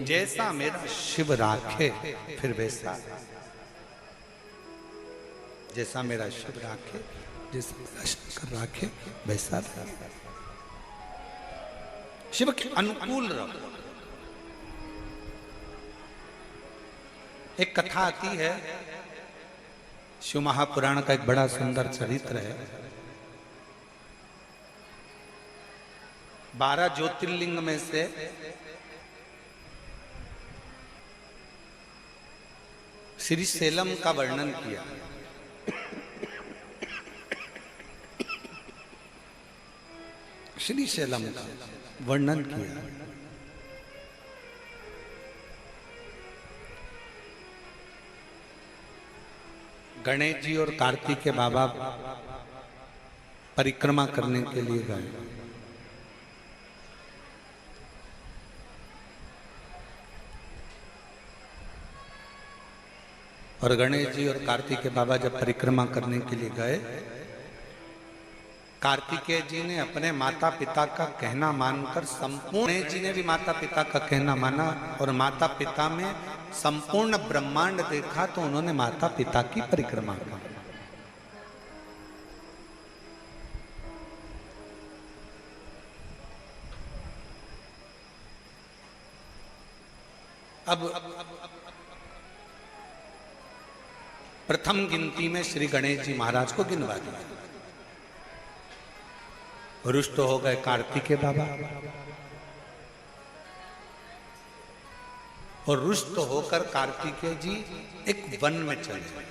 जैसा मेरा शिव राखे फिर वैसा, जैसा मेरा शिव राखे, जैसा मेरा शंकर राखे वैसा शिव के अनुकूल रहो। एक कथा आती है, शिव महापुराण का एक बड़ा सुंदर चरित्र है। 12 ज्योतिर्लिंग में से श्रीशैलम का वर्णन किया। श्रीशैलम का वर्णन किया। गणेश जी और कार्तिकेय बाबा परिक्रमा करने के लिए गए। और गणेश जी और कार्तिकेय बाबा जब परिक्रमा करने के लिए गए, कार्तिकेय जी ने अपने माता पिता का कहना मानकर संपूर्ण, गणेश जी ने भी माता पिता का कहना माना और माता पिता में संपूर्ण ब्रह्मांड देखा तो उन्होंने माता पिता की परिक्रमा की। अब प्रथम गिनती में श्री गणेश जी महाराज को गिनवा दिया। रुष्ट हो गए कार्तिकेय बाबा और रुष्ट होकर कार्तिकेय जी एक वन में चले गए।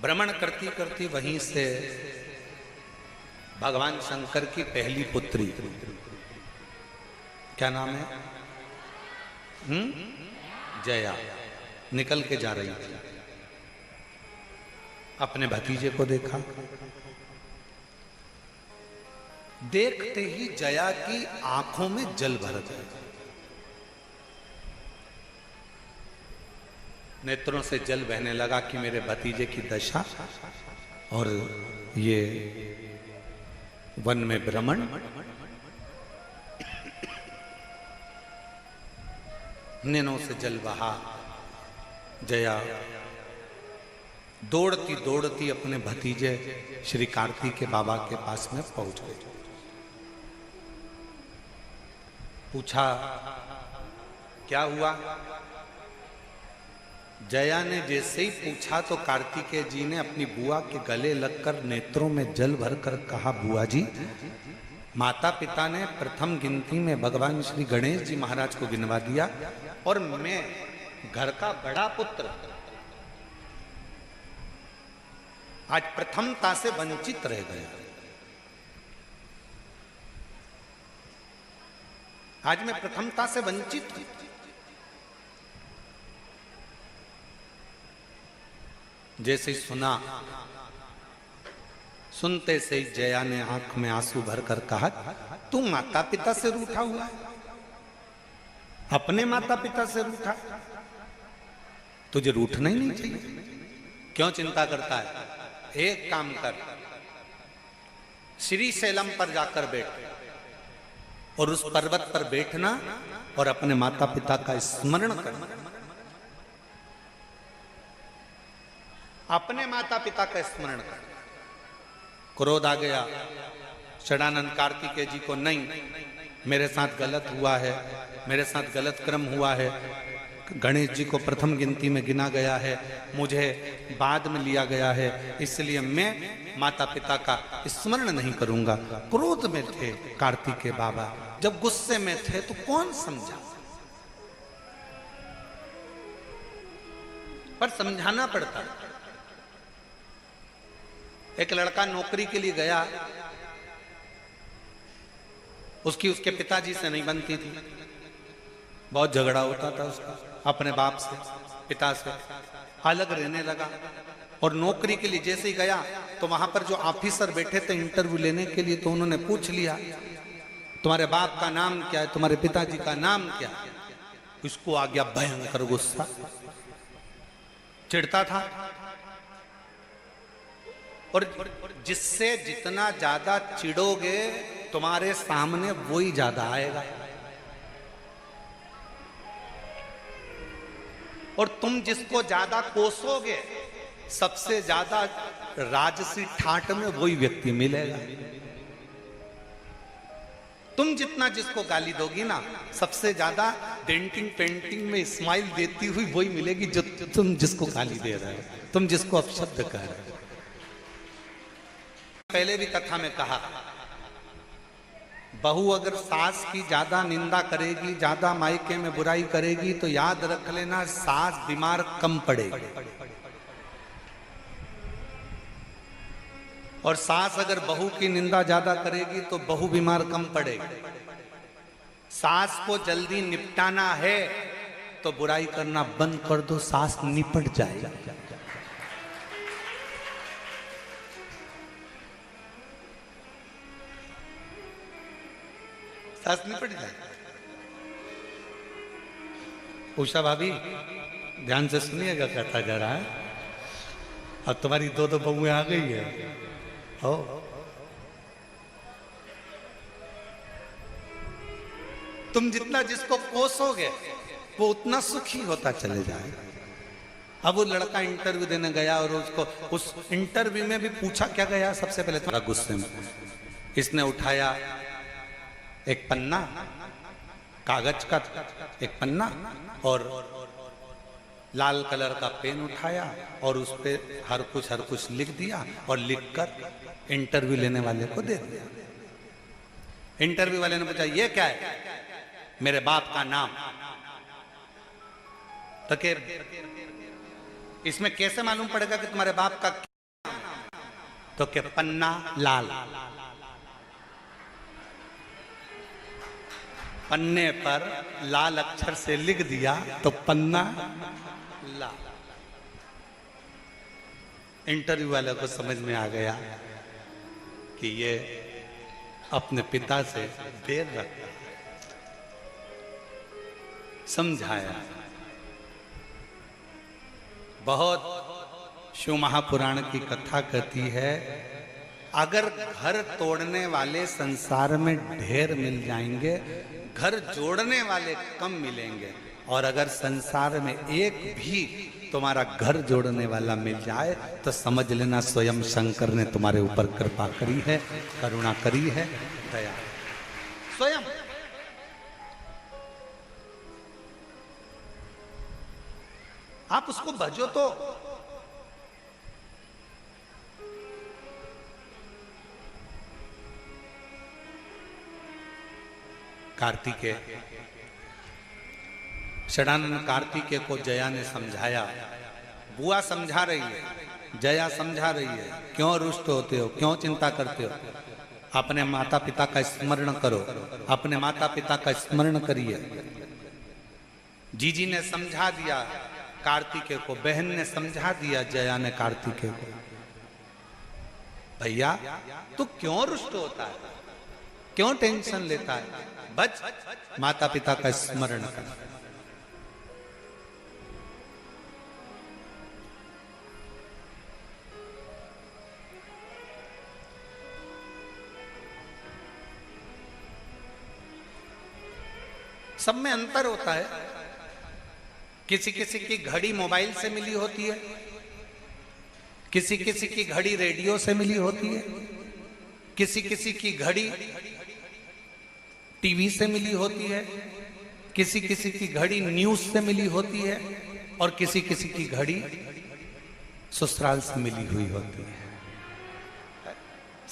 भ्रमण करती करती वहीं से भगवान शंकर की पहली पुत्री, क्या नाम है, जया, निकल के जा रही थी। अपने भतीजे को देखा, देखते ही जया की आंखों में जल भर गया। नेत्रों से जल बहने लगा कि मेरे भतीजे की दशा और ये वन में भ्रमण। नैनों से जल बहा। जया दौड़ती दौड़ती अपने भतीजे श्री कार्तिकेय बाबा के पास में पहुंच गई। पूछा क्या हुआ? जया ने जैसे ही पूछा तो कार्तिकेय जी ने अपनी बुआ के गले लगकर नेत्रों में जल भरकर कहा, बुआ जी, माता पिता ने प्रथम गिनती में भगवान श्री गणेश जी महाराज को गिनवा दिया और मैं घर का बड़ा पुत्र आज प्रथमता से वंचित रह गया। आज मैं प्रथमता से वंचित हूं। जैसे सुना, सुनते से ही जया ने आंख में आंसू भरकर कहा, तू माता पिता से रूठा हुआ है, अपने माता पिता से रूठा, तुझे रूठना ही नहीं चाहिए। क्यों चिंता करता है? एक काम कर, श्रीशैलम पर जाकर बैठ और उस पर्वत पर बैठना और अपने माता पिता का स्मरण करना। अपने माता पिता का स्मरण कर। क्रोध आ गया षडानंद कार्तिकेय जी को, नहीं, मेरे साथ गलत हुआ है, मेरे साथ गलत क्रम हुआ है। गणेश जी को प्रथम गिनती में गिना गया है, मुझे बाद में लिया गया है, इसलिए मैं माता पिता का स्मरण नहीं करूंगा। क्रोध में थे कार्तिकेय बाबा, जब गुस्से में थे तो कौन समझा, पर समझाना पड़ता। एक लड़का नौकरी के लिए गया, उसके पिताजी से नहीं बनती थी, बहुत झगड़ा होता था उसका अपने बाप से, पिता से, अलग रहने लगा। और नौकरी के लिए जैसे ही गया तो वहां पर जो ऑफिसर बैठे थे इंटरव्यू लेने के लिए, तो उन्होंने पूछ लिया, तुम्हारे बाप का नाम क्या है, तुम्हारे पिताजी का नाम क्या है? उसको आ गया भयंकर गुस्सा, चिढ़ता था। और जिससे जितना ज्यादा चिढ़ोगे तुम्हारे सामने वो ही ज्यादा आएगा। और तुम जिसको ज्यादा कोसोगे सबसे ज्यादा राजसी ठाट में वही व्यक्ति मिलेगा। तुम जितना जिसको गाली दोगी ना सबसे ज्यादा डेंटिंग पेंटिंग में स्माइल देती हुई वही मिलेगी जो तुम जिसको गाली दे रहे हो, तुम जिसको अपशब्द कह रहे हो। पहले भी कथा में कहा, बहू अगर सास की ज्यादा निंदा करेगी, ज्यादा मायके में बुराई करेगी तो याद रख लेना सास बीमार कम पड़ेगी। और सास अगर बहू की निंदा ज्यादा करेगी तो बहू बीमार कम पड़ेगी। सास को जल्दी निपटाना है तो बुराई करना बंद कर दो, सास निपट जाएगा। सास निपट जाएगा। उषा भाभी ध्यान से सुनिएगा कथा जरा। अब तुम्हारी दो बहुएं आ गई है। हो तुम जितना जिसको कोसोगे वो उतना सुखी होता चले जाएगा। अब वो लड़का इंटरव्यू देने गया और उसको उस इंटरव्यू में भी पूछा क्या गया, सबसे पहले थोड़ा गुस्से में इसने उठाया एक पन्ना, कागज का एक पन्ना और लाल कलर का पेन उठाया और उस पे हर कुछ लिख दिया और लिखकर इंटरव्यू लेने वाले को दे दिया। इंटरव्यू वाले ने पूछा ये क्या है? मेरे बाप का नाम। तो के इसमें कैसे मालूम पड़ेगा कि तुम्हारे बाप का क्या नाम? तो के पन्ना लाल। पन्ने पर लाल अक्षर से लिख दिया तो पन्ना लाल। इंटरव्यू वाले को समझ में आ गया कि ये अपने पिता से देर रखता है। समझाया। बहुत शिव महापुराण की कथा कहती है, अगर घर तोड़ने वाले संसार में ढेर मिल जाएंगे, घर जोड़ने वाले कम मिलेंगे। और अगर संसार में एक भी तुम्हारा घर जोड़ने वाला मिल जाए तो समझ लेना स्वयं शंकर ने तुम्हारे ऊपर कृपा करी है, करुणा करी है, दया स्वयं। आप उसको भजो तो कार्तिकेय, षडानंद कार्तिकेय को जया ने समझाया। बुआ समझा रही है, जया समझा रही है, क्यों रुष्ट होते हो, क्यों चिंता करते हो? अपने माता पिता का स्मरण करो, अपने माता पिता का स्मरण करिए। जीजी ने समझा दिया कार्तिकेय को, बहन ने समझा दिया जया ने कार्तिकेय को। भैया तू क्यों रुष्ट होता है, क्यों टेंशन लेता है? बच माता पिता का स्मरण कर। सब में अंतर होता है। किसी किसी की घड़ी मोबाइल से मिली होती है, किसी किसी की घड़ी रेडियो से मिली होती है, किसी किसी की घड़ी टीवी से मिली होती है, किसी किसी की घड़ी न्यूज से मिली होती है और किसी किसी की घड़ी ससुराल से मिली हुई होती है।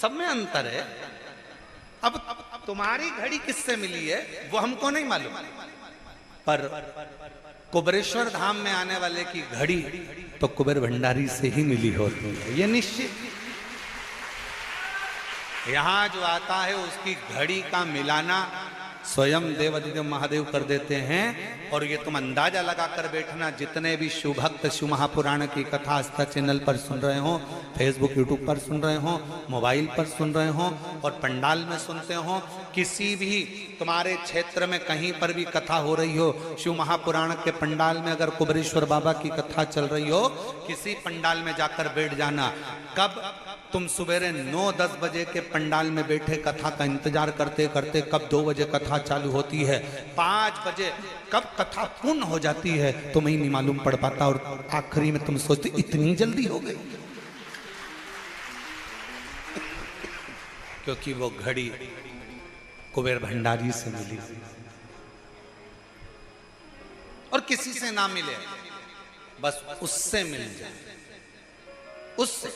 सब में अंतर है। अब तुम्हारी घड़ी किससे मिली है वो हमको नहीं मालूम, पर कुबेरेश्वर धाम में आने वाले की घड़ी तो कुबेर भंडारी से ही मिली होती है, ये निश्चित। यहां जो आता है उसकी घड़ी का मिलाना स्वयं देवादिदेव महादेव कर देते हैं। और ये तुम अंदाजा लगा कर बैठना, जितने भी शिव भक्त शिव महापुराण की कथा आस्था चैनल पर सुन रहे हो, फेसबुक यूट्यूब पर सुन रहे हो, मोबाइल पर सुन रहे हो और पंडाल में सुनते हो, किसी भी तुम्हारे क्षेत्र में कहीं पर भी कथा हो रही हो, शिव महापुराण के पंडाल में अगर कुबेरेश्वर बाबा की कथा चल रही हो, किसी पंडाल में जाकर बैठ जाना। कब तुम सवेरे 9-10 बजे के पंडाल में बैठे कथा का इंतजार करते करते कब 2 बजे कथा चालू होती है, 5 बजे कब कथा पूर्ण हो जाती है तुम्हें नहीं मालूम पड़ पाता, और आखिरी में तुम सोचते इतनी जल्दी हो गई। क्योंकि वो घड़ी कुबेर भंडारी से मिली और किसी से ना मिले, बस उससे मिल जाए, उससे।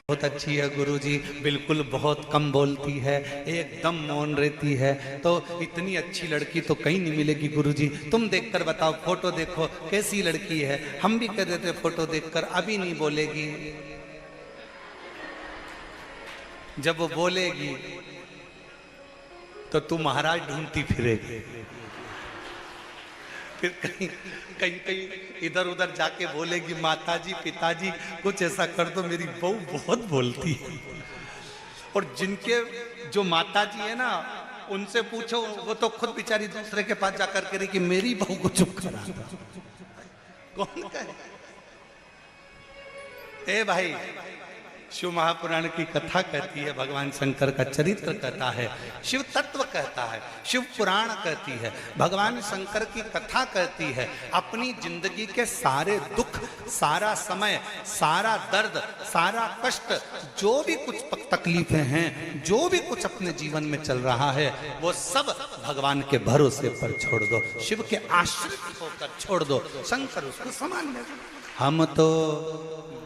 बहुत अच्छी है गुरुजी, बिल्कुल बहुत कम बोलती है, एकदम मौन रहती है, तो इतनी अच्छी लड़की तो कहीं नहीं मिलेगी गुरुजी। तुम देखकर बताओ, फोटो देखो कैसी लड़की है। हम भी कह देते फोटो देखकर, अभी नहीं बोलेगी, जब वो बोलेगी तो तू महाराज ढूंढती फिरेगी, फिर कहीं कहीं कहीं इधर उधर जाके बोलेगी माताजी पिताजी कुछ ऐसा कर दो, मेरी बहू बहुत बोलती है। और जिनके जो माताजी है ना, उनसे पूछो, वो तो खुद बेचारी दूसरे के पास जाकर कह रही कि मेरी बहू को चुप करा। कौन कहे? ए भाई, शिव महापुराण की कथा कहती है, भगवान शंकर का चरित्र कहता है, शिव तत्व कहता है, शिव पुराण कहती है, भगवान शंकर की कथा कहती है। अपनी जिंदगी के सारे दुख, सारा समय, सारा दर्द, सारा कष्ट, जो भी कुछ तकलीफें हैं, जो भी कुछ अपने जीवन में चल रहा है, वो सब भगवान के भरोसे पर छोड़ दो, शिव के आश्रित होकर छोड़ दो, शंकर उसको संभाल ले। हम तो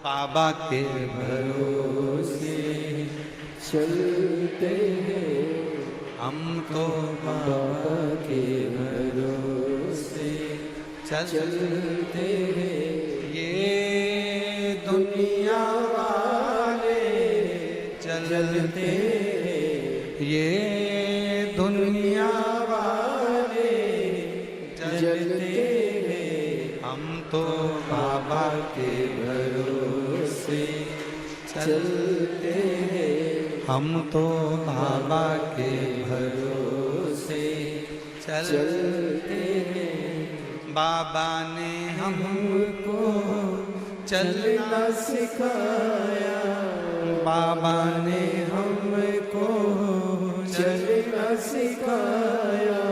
बाबा के भरोसे चलते हैं, हम तो बाबा के भरोसे चलते हैं। ये दुनिया वाले चलते हैं, ये दुनिया वाले चलते हैं, हम तो बाबा के भरोसे चलते हैं, हम तो बाबा के भरोसे चलते हैं। बाबा ने हमको चलना सिखाया, बाबा ने हमको चलना सिखाया,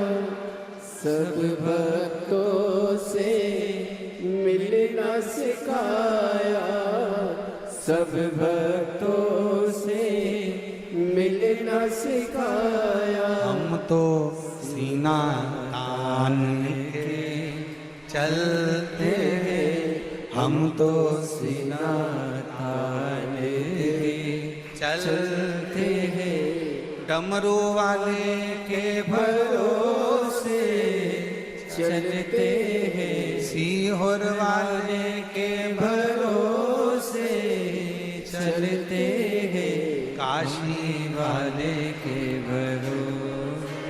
सब भक्तों से मिलना सिखाया, सब भक्तों से मिलना सिखाया। हम तो सीना तान के चलते हैं, हम तो सीना तान के चलते हैं। डमरू वाले के भरोसे चलते हैं, सीहोर वाले के भरोसे चलते हैं, काशी वाले के भरोसे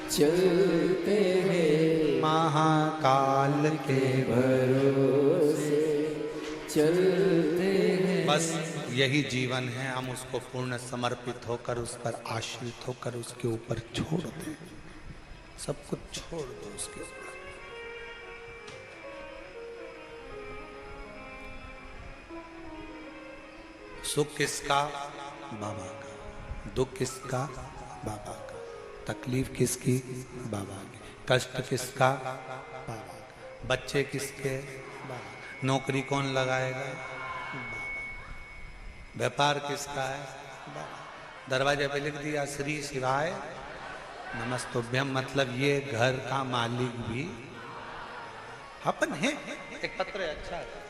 चलते हैं, महाकाल के भरोसे चलते हैं। बस यही जीवन है, हम उसको पूर्ण समर्पित होकर, उस पर आश्रित होकर, उसके ऊपर छोड़ दें, सब कुछ छोड़ दो उसके ऊपर। सुख किसका? बाबा का। दुख किसका? बाबा का। तकलीफ किसकी? बाबा की। कष्ट किसका? बाबा का। बच्चे किसके? बाबा। नौकरी कौन लगाएगा? बाबा। व्यापार किसका है? बाबा। दरवाजे पे लिख दिया श्री शिवाय नमस्तुभ्यम, मतलब ये घर का मालिक भी अपन है। एक पत्र है, अच्छा है।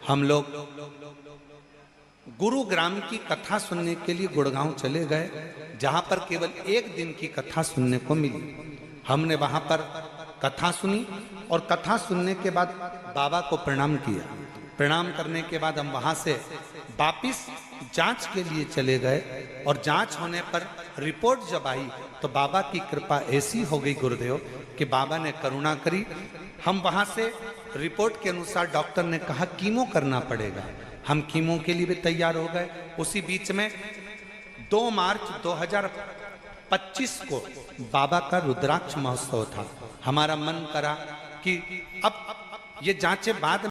हम लोग गुरुग्राम की कथा सुनने के लिए गुड़गांव चले गए, जहां पर केवल एक दिन की कथा सुनने को मिली। हमने वहां पर कथा सुनी और कथा सुनने के बाद बाबा को प्रणाम किया। प्रणाम करने के बाद हम वहां से वापिस जांच के लिए चले गए और जांच होने पर रिपोर्ट जब आई तो बाबा की कृपा ऐसी हो गई गुरुदेव कि बाबा ने करुणा करी। हम वहां से रिपोर्ट के अनुसार डॉक्टर ने कहा कीमो करना पड़ेगा, हम कीमो के लिए भी तैयार हो गए। उसी बीच में 2 मार्च 2025 को बाबा का रुद्राक्ष महोत्सव था। हमारा मन करा कि अब ये जांचें बाद